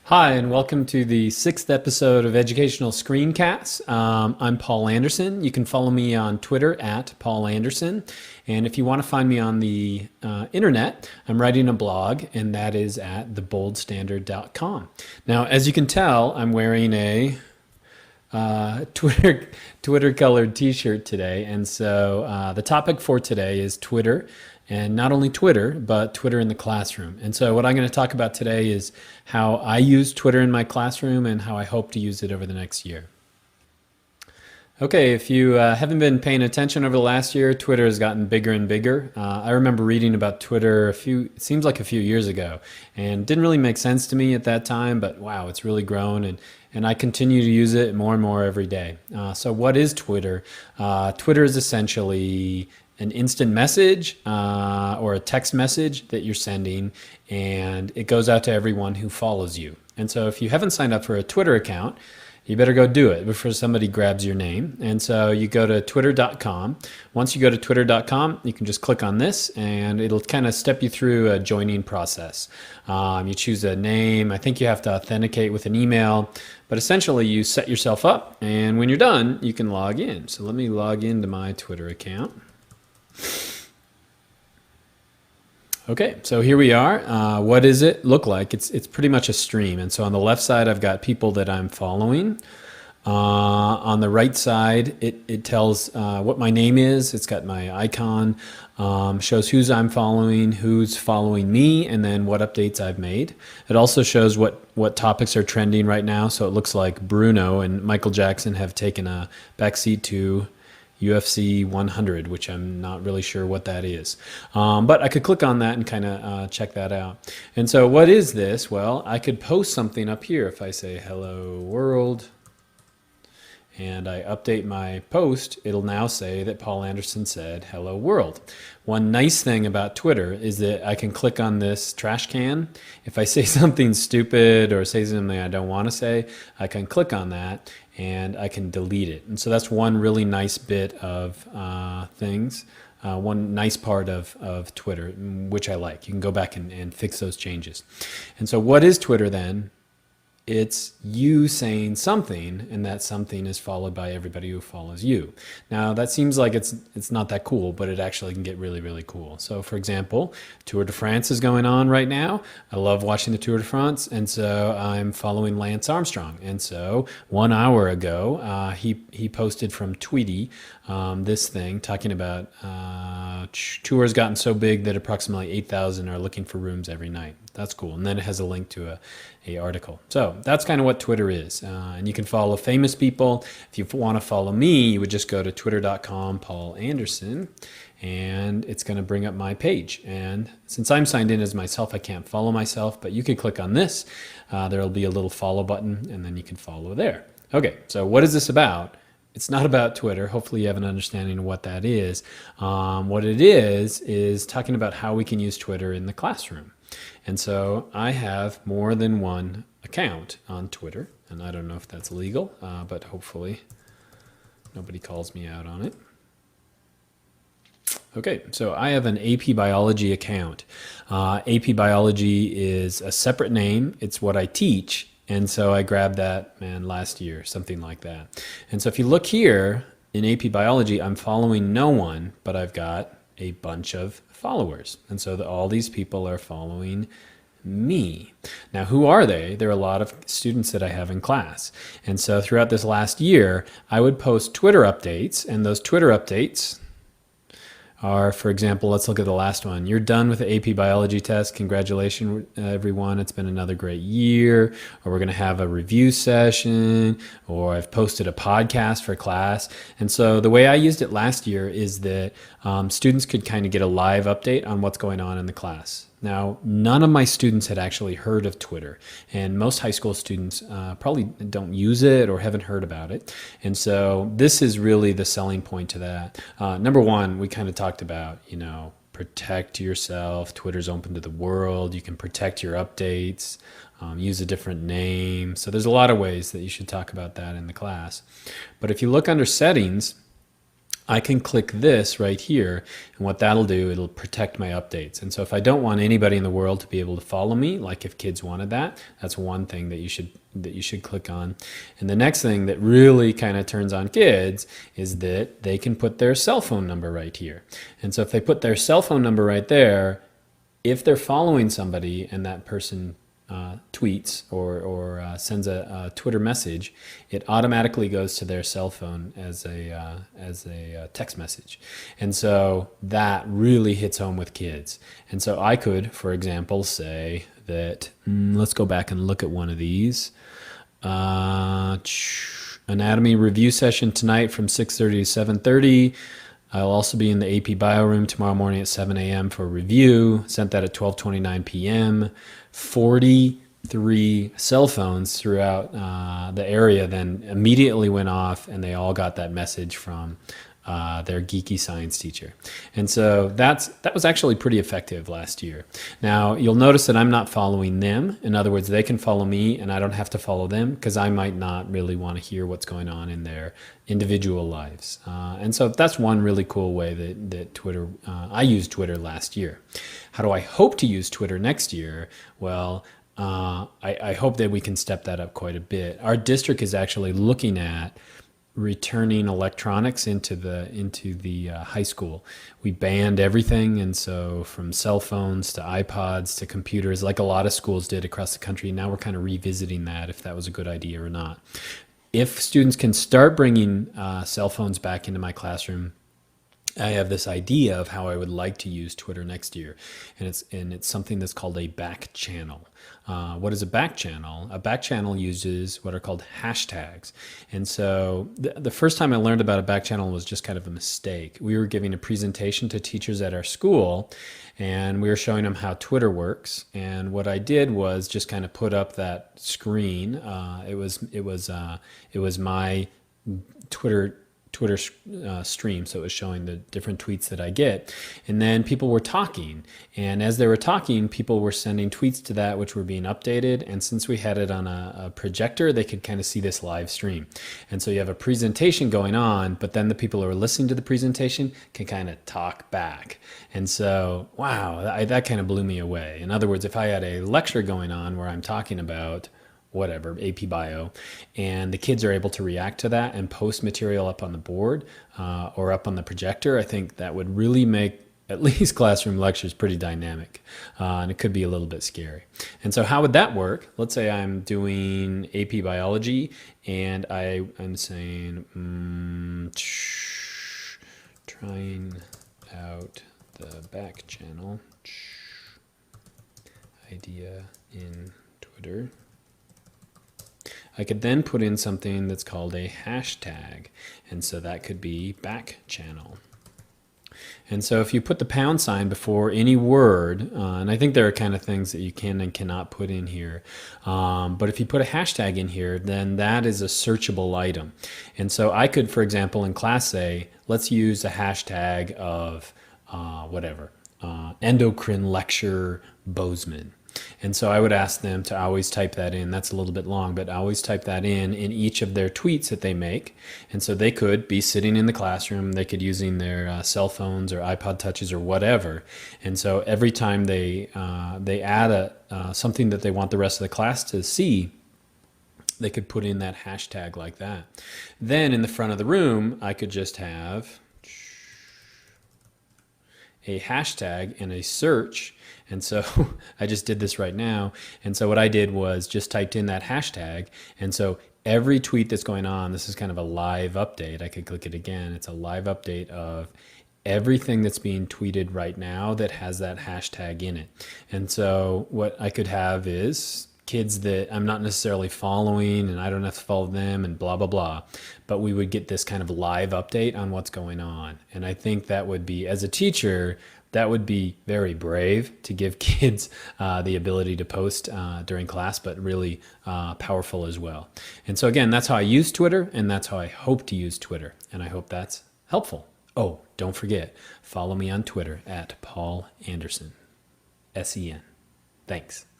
Hi, and welcome to the sixth episode of Educational Screencasts. I'm Paul Anderson. You can follow me on Twitter at Paul Anderson. And if you want to find me on the internet, I'm writing a blog, and that is at theboldstandard.com. Now, as you can tell, I'm wearing a Twitter colored T-shirt today, and so the topic for today is Twitter, and not only Twitter, but Twitter in the classroom. And so what I'm going to talk about today is how I use Twitter in my classroom and how I hope to use it over the next year. Okay, if you haven't been paying attention over the last year, Twitter has gotten bigger and bigger. I remember reading about Twitter it seems like a few years ago, and didn't really make sense to me at that time, but wow, it's really grown, and I continue to use it more and more every day. So what is Twitter? Twitter is essentially an instant message or a text message that you're sending, and it goes out to everyone who follows you. And so if you haven't signed up for a Twitter account, you better go do it before somebody grabs your name. And so you go to twitter.com. Once you go to twitter.com, you can just click on this and it'll kind of step you through a joining process. You choose a name. I think you have to authenticate with an email, but essentially you set yourself up, and when you're done, you can log in. So let me log into my Twitter account. Okay, so here we are. What does it look like? It's pretty much a stream. And so on the left side, I've got people that I'm following. On the right side, it tells what my name is. It's got my icon, shows who's I'm following, who's following me, and then what updates I've made. It also shows what topics are trending right now. So it looks like Bruno and Michael Jackson have taken a backseat to UFC 100, which I'm not really sure what that is. But I could click on that and kind of check that out. And so what is this? Well, I could post something up here. If I say hello world and I update my post, it'll now say that Paul Anderson said hello world. One nice thing about Twitter is that I can click on this trash can. If I say something stupid or say something I don't want to say, I can click on that and I can delete it. And so that's one really nice bit of things. One nice part of Twitter, which I like. You can go back and fix those changes. And so what is Twitter then? It's you saying something, and that something is followed by everybody who follows you. Now, that seems like it's not that cool, but it actually can get really, really cool. So, for example, Tour de France is going on right now. I love watching the Tour de France, and so I'm following Lance Armstrong. And so 1 hour ago, he posted from Tweety this thing talking about tour has gotten so big that approximately 8,000 are looking for rooms every night. That's cool. And then it has a link to a article. So that's kind of what Twitter is. And you can follow famous people. If you want to follow me, you would just go to twitter.com, Paul Anderson, and it's going to bring up my page. And since I'm signed in as myself, I can't follow myself, but you can click on this. There'll be a little follow button, and then you can follow there. Okay, so what is this about? It's not about Twitter. Hopefully you have an understanding of what that is. What it is talking about how we can use Twitter in the classroom. And so I have more than one account on Twitter, and I don't know if that's legal, but hopefully nobody calls me out on it. Okay, so I have an AP Biology account. AP Biology is a separate name. It's what I teach. And so I grabbed that, last year, something like that. And so if you look here in AP Biology, I'm following no one, but I've got a bunch of followers. And so all these people are following me. Now, who are they? There are a lot of students that I have in class. And so throughout this last year, I would post Twitter updates, and those Twitter updates are, for example, let's look at the last one. You're done with the AP Biology test. Congratulations, everyone. It's been another great year. Or we're going to have a review session, or I've posted a podcast for class. And so the way I used it last year is that students could kind of get a live update on what's going on in the class. Now, none of my students had actually heard of Twitter, and most high school students probably don't use it or haven't heard about it. And so this is really the selling point to that. Number one, we kind of talked about, protect yourself. Twitter's open to the world. You can protect your updates, use a different name. So there's a lot of ways that you should talk about that in the class. But if you look under settings, I can click this right here, and what that'll do, it'll protect my updates. And so if I don't want anybody in the world to be able to follow me, like if kids wanted that, that's one thing that you should click on. And the next thing that really kind of turns on kids is that they can put their cell phone number right here. And so if they put their cell phone number right there, if they're following somebody and that person tweets or sends a Twitter message, it automatically goes to their cell phone as a text message. And so that really hits home with kids. And so I could, for example, say that, let's go back and look at one of these. Anatomy review session tonight from 6:30 to 7:30. I'll also be in the AP Bio room tomorrow morning at 7 a.m. for a review. Sent that at 12:29 p.m. 43 cell phones throughout the area then immediately went off, and they all got that message from their geeky science teacher. And so that was actually pretty effective last year. Now, you'll notice that I'm not following them. In other words, they can follow me and I don't have to follow them because I might not really want to hear what's going on in their individual lives. And so that's one really cool way that Twitter, I used Twitter last year. How do I hope to use Twitter next year? Well, I hope that we can step that up quite a bit. Our district is actually looking at returning electronics into the high school. We banned everything, and so from cell phones to iPods to computers, like a lot of schools did across the country. Now we're kind of revisiting that, if that was a good idea or not. If students can start bringing cell phones back into my classroom, I have this idea of how I would like to use Twitter next year, and it's something that's called a back channel. What is a back channel? A back channel uses what are called hashtags. And so the first time I learned about a back channel was just kind of a mistake. We were giving a presentation to teachers at our school, and we were showing them how Twitter works. And what I did was just kind of put up that screen. It was my Twitter stream, so it was showing the different tweets that I get, and then people were talking, and as they were talking, people were sending tweets to that which were being updated. And since we had it on a projector, they could kind of see this live stream. And so you have a presentation going on, but then the people who are listening to the presentation can kind of talk back. And so, wow, that kind of blew me away. In other words, if I had a lecture going on where I'm talking about whatever, AP Bio, and the kids are able to react to that and post material up on the board or up on the projector, I think that would really make at least classroom lectures pretty dynamic, and it could be a little bit scary. And so how would that work? Let's say I'm doing AP Biology, and I'm saying, trying out the back channel idea in Twitter. I could then put in something that's called a hashtag, and so that could be back channel. And so if you put the pound sign before any word, and I think there are kind of things that you can and cannot put in here, but if you put a hashtag in here, then that is a searchable item. And so I could, for example, in class say, let's use a hashtag of endocrine lecture Bozeman. And so I would ask them to always type that in. That's a little bit long, but always type that in each of their tweets that they make. And so they could be sitting in the classroom. They could using their cell phones or iPod touches or whatever. And so every time they add something that they want the rest of the class to see, they could put in that hashtag like that. Then in the front of the room, I could just have a hashtag and a search. And so I just did this right now. And so what I did was just typed in that hashtag. And so every tweet that's going on, this is kind of a live update. I could click it again. It's a live update of everything that's being tweeted right now that has that hashtag in it. And so what I could have is kids that I'm not necessarily following, and I don't have to follow them, and blah, blah, blah. But we would get this kind of live update on what's going on. And I think that would be, as a teacher, that would be very brave to give kids the ability to post during class, but really powerful as well. And so again, that's how I use Twitter, and that's how I hope to use Twitter. And I hope that's helpful. Oh, don't forget, follow me on Twitter at Paul Anderson, SEN. Thanks.